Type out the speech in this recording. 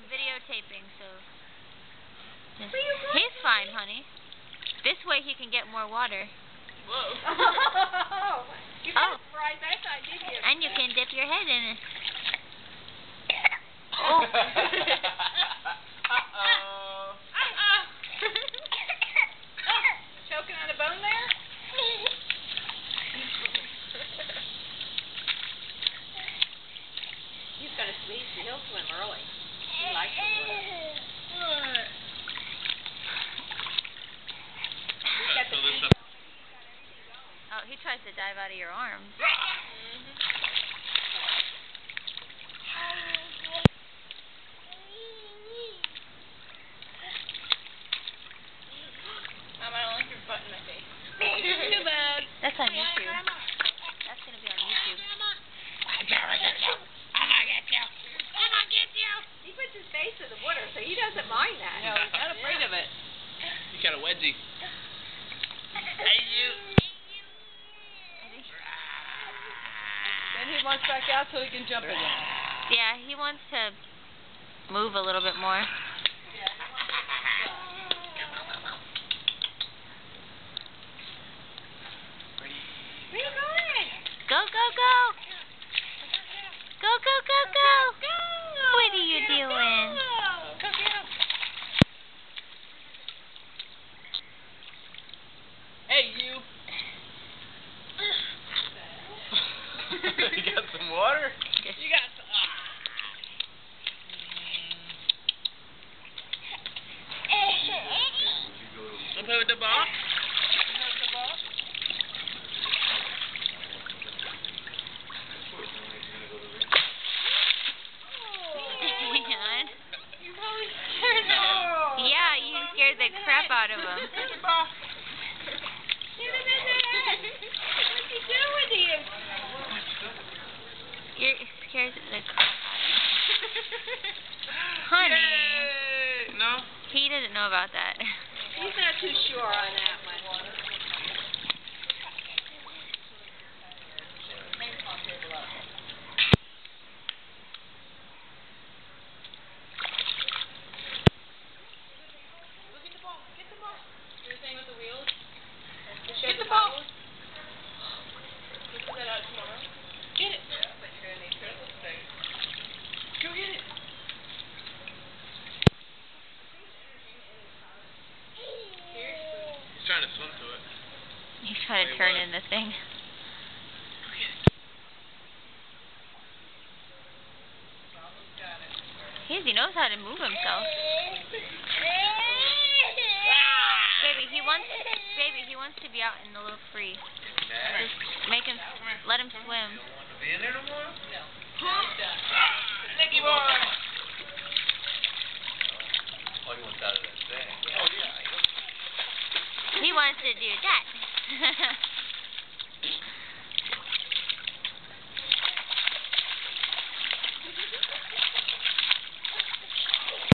videotaping, so... He's fine, honey. This way he can get more water. Whoa. You Oh. surprised that side, didn't you? And you can dip your head in it. Oh. Choking on a bone there? He's going to sleep, so he'll swim early. He likes to swim. Oh, he tries to dive out of your arms. I don't like your butt in my face. Too bad. That's on YouTube. That's going to be on YouTube. I'm gonna get you. I'm gonna get you. I'm gonna get you. He puts his face in the water, so he doesn't mind that. No, he's not afraid of it. You got a wedgie. Hey, you. Then he wants back out so he can jump again. Yeah, he wants to move a little bit more. Where are you going? Go, go, go! Go, go, go, go! What are you doing? Go get him. Hey, you. You got some water? You got some. Want to play with the ball? Yeah, you scared the crap out of him. What's he doing to you? You're scared the crap out of him. Honey. Yay! No? He doesn't know about that. He's not too sure on that one. Get the ball. We'll put that out tomorrow. Get it. Go get it. He's trying to swim to it. He's trying to turn in the thing. He knows how to move himself. Baby, he wants to be out in the little free. Just let him swim. You don't want to be in there no more? No. Nicky boy! Oh, he wants out of that thing. Oh, yeah. He wants to do that.